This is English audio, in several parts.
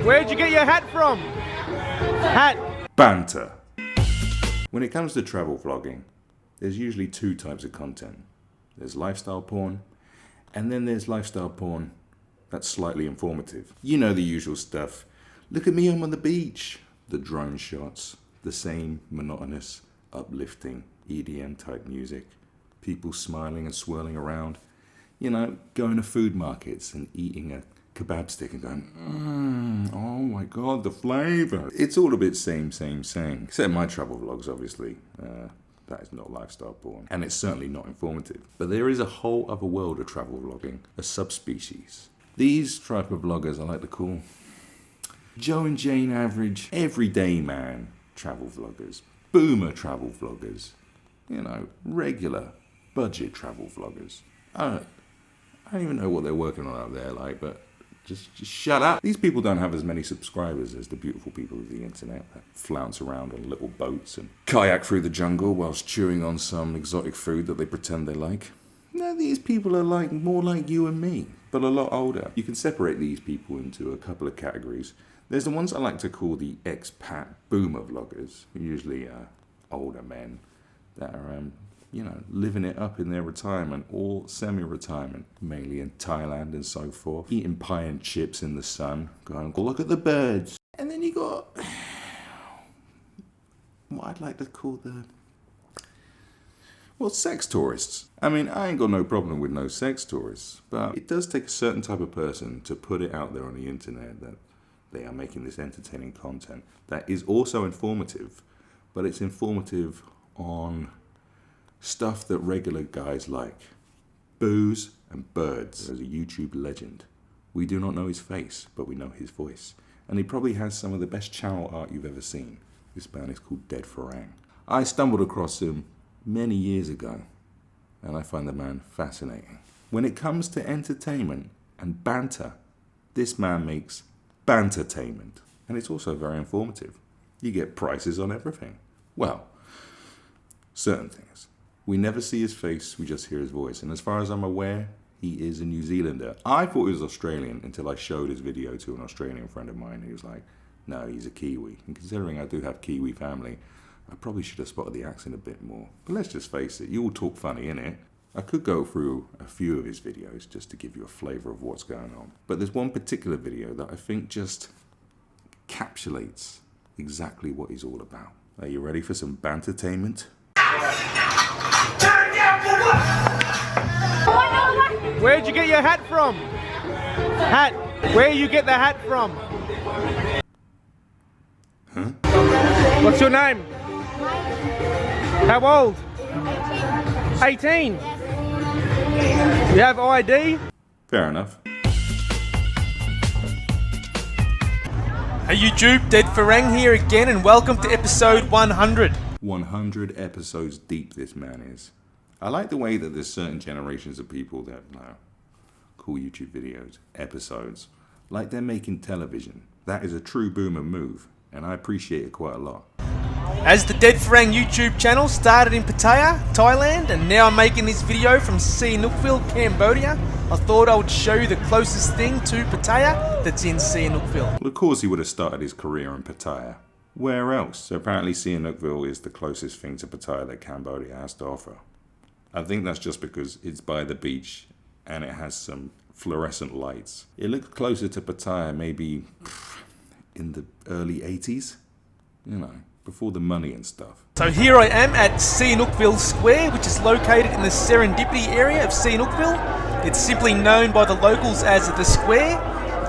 Where'd you get your hat from? Hat. Banter. When it comes to travel vlogging, there's usually two types of content. There's lifestyle porn, and then there's lifestyle porn that's slightly informative. You know the usual stuff. Look at me, I'm on the beach. The drone shots, the same monotonous, uplifting EDM type music. People smiling and swirling around. You know, going to food markets and eating a kebab stick and going, oh my god, the flavour. It's all a bit same. Except my travel vlogs, obviously. That is not lifestyle porn. And it's certainly not informative. But there is a whole other world of travel vlogging, a subspecies. These type of vloggers I like to call Joe and Jane average, everyday man travel vloggers. Boomer travel vloggers. You know, regular budget travel vloggers. I don't even know what they're working on out there, like, but just shut up. These people don't have as many subscribers as the beautiful people of the internet that flounce around on little boats and kayak through the jungle whilst chewing on some exotic food that they pretend they like. No, these people are like more like you and me, but a lot older. You can separate these people into a couple of categories. There's the ones I like to call the expat boomer vloggers, usually older men that are you know, living it up in their retirement or semi-retirement, mainly in Thailand and so forth, eating pie and chips in the sun, going, look at the birds. And then you got what I'd like to call well, sex tourists. I mean, I ain't got no problem with no sex tourists, but it does take a certain type of person to put it out there on the internet that they are making this entertaining content that is also informative, but it's informative on stuff that regular guys like. Booze and birds. There's a YouTube legend. We do not know his face, but we know his voice. And he probably has some of the best channel art you've ever seen. This man is called Dead Farang. I stumbled across him many years ago, and I find the man fascinating. When it comes to entertainment and banter, this man makes Bantertainment. And it's also very informative. You get prices on everything. Well, certain things. We never see his face, we just hear his voice. And as far as I'm aware, he is a New Zealander. I thought he was Australian until I showed his video to an Australian friend of mine. He was like, no, he's a Kiwi. And considering I do have Kiwi family, I probably should have spotted the accent a bit more. But let's just face it, you all talk funny, innit? I could go through a few of his videos just to give you a flavour of what's going on. But there's one particular video that I think just encapsulates exactly what he's all about. Are you ready for some Bantertainment? Where'd you get your hat from? Hat. Where you get the hat from? Huh? What's your name? How old? 18. You have ID? Fair enough. Hey YouTube, Dead Farang here again, and welcome to episode 100. 100 episodes deep this man is. I like the way that there's certain generations of people that call YouTube videos episodes, like they're making television. That is a true boomer move, and I appreciate it quite a lot. As the Dead Farang YouTube channel started in Pattaya, Thailand, and now I'm making this video from Sihanoukville, Cambodia, I thought I would show you the closest thing to Pattaya that's in Sihanoukville. Well, of course he would have started his career in Pattaya. Where else? So apparently Sihanoukville is the closest thing to Pattaya that Cambodia has to offer. I think that's just because it's by the beach and it has some fluorescent lights. It looks closer to Pattaya maybe in the early 80s, you know, before the money and stuff. So here I am at Sihanoukville Square, which is located in the Serendipity area of Sihanoukville. It's simply known by the locals as the Square,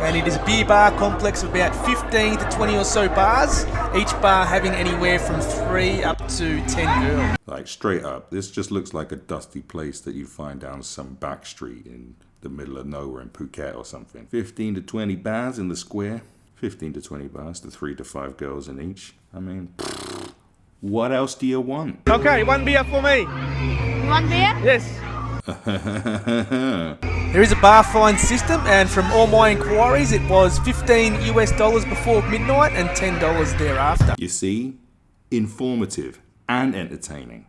and it is a beer bar complex of about 15 to 20 or so bars, each bar having anywhere from 3 up to 10 girls. Like straight up, this just looks like a dusty place that you'd find down some back street in the middle of nowhere in Phuket or something. 15 to 20 bars in the Square, 15 to 20 bars to 3 to 5 girls in each. I mean, what else do you want? Okay, 1 beer for me. 1 beer? Yes. There is a bar fine system, and from all my inquiries it was $15 US before midnight and $10 thereafter. You see, informative and entertaining.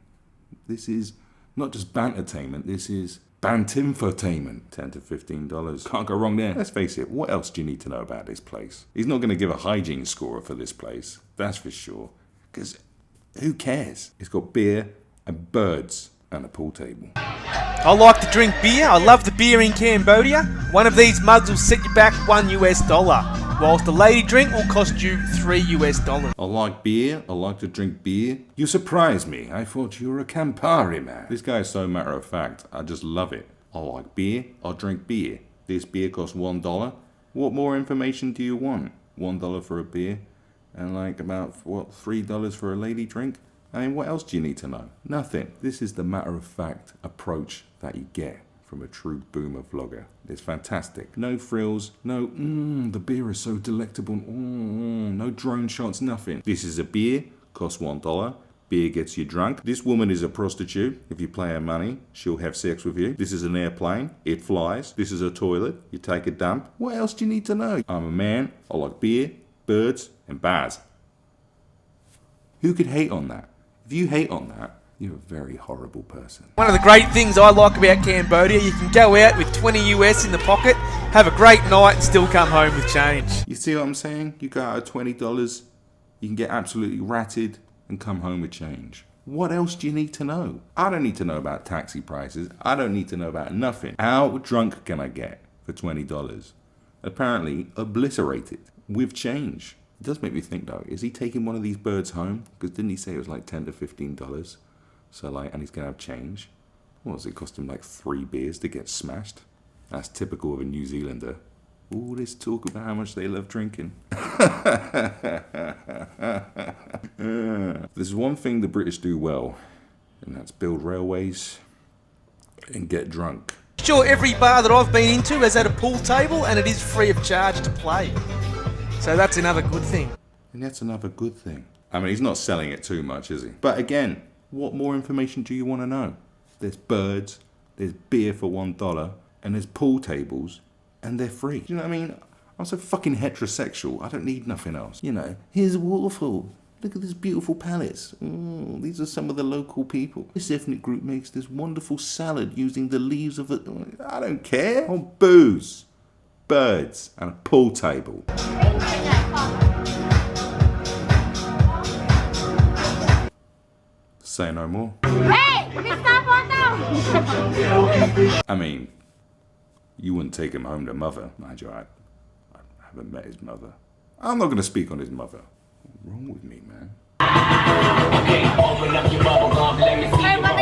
This is not just bantertainment, this is Bantertainment, $10 to $15. Can't go wrong there. Let's face it, what else do you need to know about this place? He's not going to give a hygiene score for this place, that's for sure. Because who cares? It's got beer and birds and a pool table. I like to drink beer. I love the beer in Cambodia. One of these mugs will set you back $1, whilst a lady drink will cost you $3. I like beer. I like to drink beer. You surprised me. I thought you were a Campari man. This guy is so matter of fact. I just love it. I like beer. I drink beer. This beer costs $1. What more information do you want? $1 for a beer and like about, what, $3 for a lady drink? I mean, what else do you need to know? Nothing. This is the matter-of-fact approach that you get from a true boomer vlogger. It's fantastic. No frills, no, the beer is so delectable, no drone shots, nothing. This is a beer, costs $1. Beer gets you drunk. This woman is a prostitute. If you pay her money, she'll have sex with you. This is an airplane. It flies. This is a toilet. You take a dump. What else do you need to know? I'm a man. I like beer, birds, and bars. Who could hate on that? If you hate on that, you're a very horrible person. One of the great things I like about Cambodia, you can go out with $20 in the pocket, have a great night and still come home with change. You see what I'm saying? You go out at $20, you can get absolutely ratted and come home with change. What else do you need to know? I don't need to know about taxi prices. I don't need to know about nothing. How drunk can I get for $20? Apparently obliterated with change. It does make me think though, is he taking one of these birds home? Because didn't he say it was like $10 to $15? So like, and he's gonna have change. What does it cost him, like 3 beers to get smashed? That's typical of a New Zealander. All this talk about how much they love drinking. There's one thing the British do well, and that's build railways and get drunk. Sure, every bar that I've been into has had a pool table and it is free of charge to play. So that's another good thing. And that's another good thing. I mean, he's not selling it too much, is he? But again, what more information do you want to know? There's birds, there's beer for $1, and there's pool tables, and they're free. Do you know what I mean? I'm so fucking heterosexual, I don't need nothing else. You know, here's a waterfall. Look at this beautiful palace. These are some of the local people. This ethnic group makes this wonderful salad using the leaves of the... I don't care. Oh, booze, birds, and a pool table. Say no more. Hey, Mr. Photo! I mean, you wouldn't take him home to mother. Mind you, I haven't met his mother. I'm not going to speak on his mother. What's wrong with me, man? Hey, one drink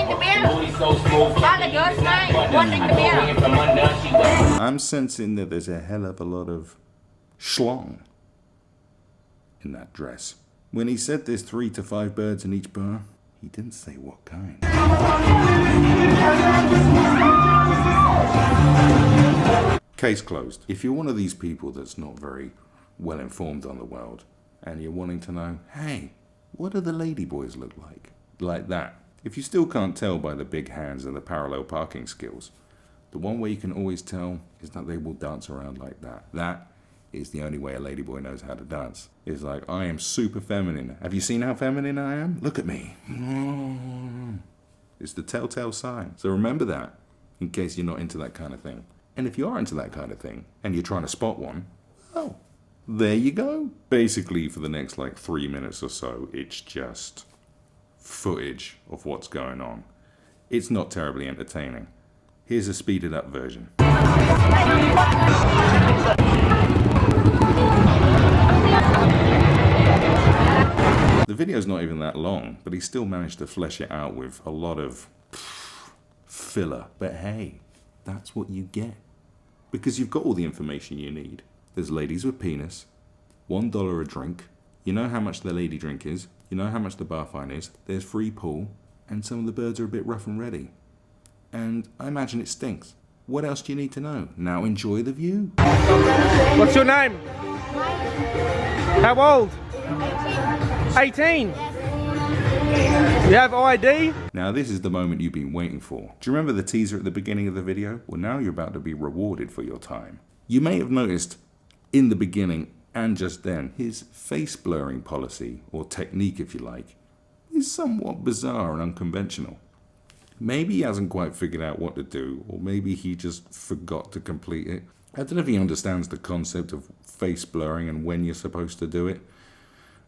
the beer. Not a good night. One drink the beer. I'm sensing that there's a hell of a lot of schlong in that dress. When he said there's 3 to 5 birds in each bar, he didn't say what kind. Case closed. If you're one of these people that's not very well informed on the world, and you're wanting to know, hey, what do the ladyboys look like? Like that. If you still can't tell by the big hands and the parallel parking skills, the one way you can always tell is that they will dance around like that. That is the only way a ladyboy knows how to dance. It's like, I am super feminine. Have you seen how feminine I am? Look at me. It's the telltale sign. So remember that, in case you're not into that kind of thing. And if you are into that kind of thing, and you're trying to spot one, oh, there you go. Basically, for the next like 3 minutes or so, it's just footage of what's going on. It's not terribly entertaining. Here's a speeded up version. The video's not even that long, but he still managed to flesh it out with a lot of filler. But hey, that's what you get. Because you've got all the information you need. There's ladies with penis, $1 a drink, you know how much the lady drink is, you know how much the bar fine is, there's free pool, and some of the birds are a bit rough and ready. And I imagine it stinks. What else do you need to know? Now enjoy the view. What's your name? How old? 18. You have ID? Now this is the moment you've been waiting for. Do you remember the teaser at the beginning of the video? Well, now you're about to be rewarded for your time. You may have noticed in the beginning and just then, his face blurring policy, or technique if you like, is somewhat bizarre and unconventional. Maybe he hasn't quite figured out what to do, or maybe he just forgot to complete it. I don't know if he understands the concept of face blurring and when you're supposed to do it.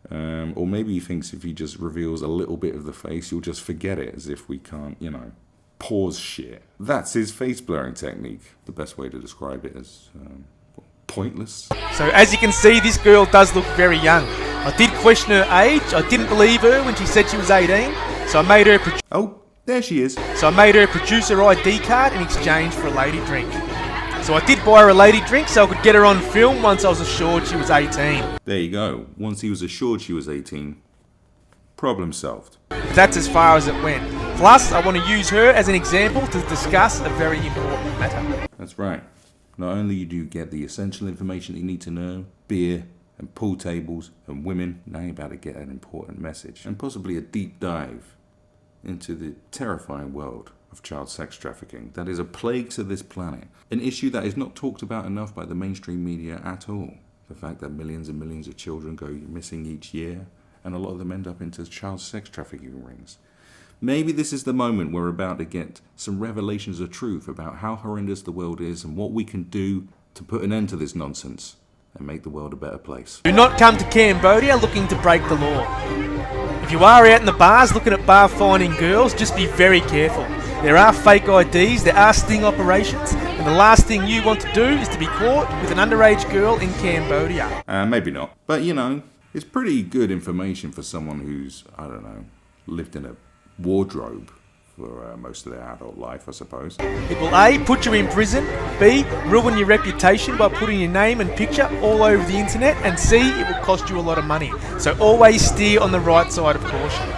Or maybe he thinks if he just reveals a little bit of the face, you'll just forget it, as if we can't, pause shit. That's his face blurring technique. The best way to describe it is pointless. So as you can see, this girl does look very young. I did question her age. I didn't believe her when she said she was 18. So I made her There she is. producer ID card in exchange for a lady drink. So I did buy her a lady drink so I could get her on film once I was assured she was 18. There you go. Once he was assured she was 18, problem solved. But that's as far as it went. Plus, I want to use her as an example to discuss a very important matter. That's right. Not only do you get the essential information that you need to know, beer and pool tables and women, now you're about to get an important message and possibly a deep dive into the terrifying world of child sex trafficking that is a plague to this planet. An issue that is not talked about enough by the mainstream media at all. The fact that millions and millions of children go missing each year, and a lot of them end up into child sex trafficking rings. Maybe this is the moment we're about to get some revelations of truth about how horrendous the world is and what we can do to put an end to this nonsense and make the world a better place. Do not come to Cambodia looking to break the law. If you are out in the bars looking at bar finding girls, just be very careful. There are fake IDs, there are sting operations, and the last thing you want to do is to be caught with an underage girl in Cambodia. Maybe not. But, it's pretty good information for someone who's, lived in a wardrobe for most of their adult life, I suppose. It will A, put you in prison, B, ruin your reputation by putting your name and picture all over the internet, and C, it will cost you a lot of money. So always steer on the right side of caution.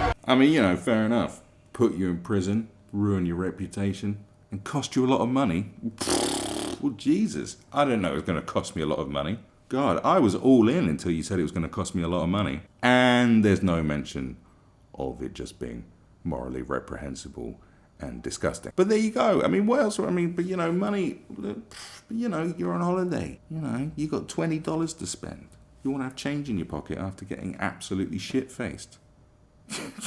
Fair enough. Put you in prison, ruin your reputation, and cost you a lot of money. Well, Jesus, I didn't know it was going to cost me a lot of money. God, I was all in until you said it was going to cost me a lot of money. And there's no mention of it just being morally reprehensible and disgusting. But there you go. What else? Money, you're on holiday. You got $20 to spend. You want to have change in your pocket after getting absolutely shit-faced.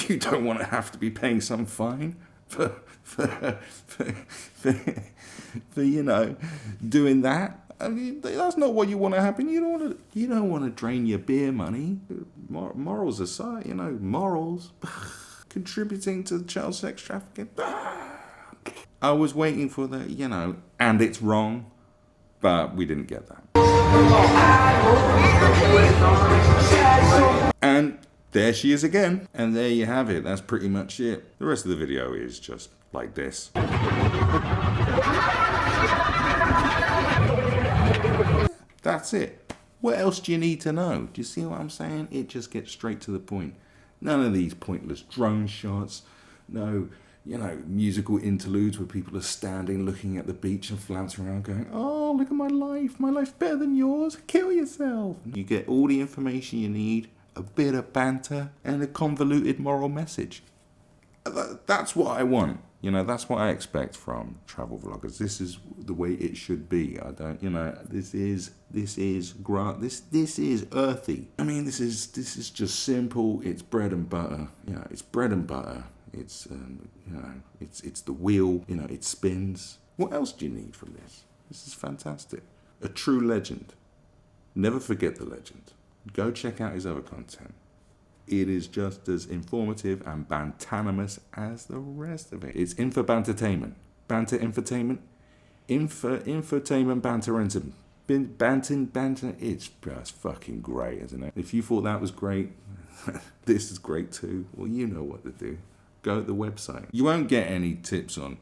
You don't want to have to be paying some fine for doing that. That's not what you want to happen. You don't want to drain your beer money. Morals aside, morals contributing to child sex trafficking. I was waiting for the, and it's wrong, but we didn't get that. And there she is again. And there you have it. That's pretty much it. The rest of the video is just like this. That's it. What else do you need to know? Do you see what I'm saying? It just gets straight to the point. None of these pointless drone shots. No, musical interludes where people are standing looking at the beach and flouncing around going, oh, look at my life. My life's better than yours. Kill yourself. You get all the information you need, a bit of banter, and a convoluted moral message. That's what I want. That's what I expect from travel vloggers. This is the way it should be. This is earthy. This is just simple. It's bread and butter. It's bread and butter. It's it's the wheel. It spins. What else do you need from this? This is fantastic. A true legend. Never forget the legend. Go check out his other content. It is just as informative and bantanimous as the rest of it. It's Bantertainment. Banter-infotainment. Infotainment banterentum. Banter. It's just fucking great, isn't it? If you thought that was great, this is great too. Well, you know what to do. Go to the website. You won't get any tips on,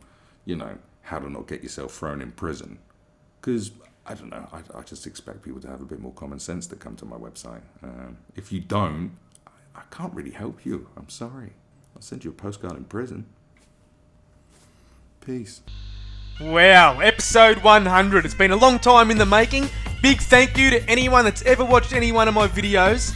how to not get yourself thrown in prison. Because, I don't know, I just expect people to have a bit more common sense to come to my website. If you don't, I can't really help you. I'm sorry. I'll send you a postcard in prison. Peace. Wow, episode 100. It's been a long time in the making. Big thank you to anyone that's ever watched any one of my videos.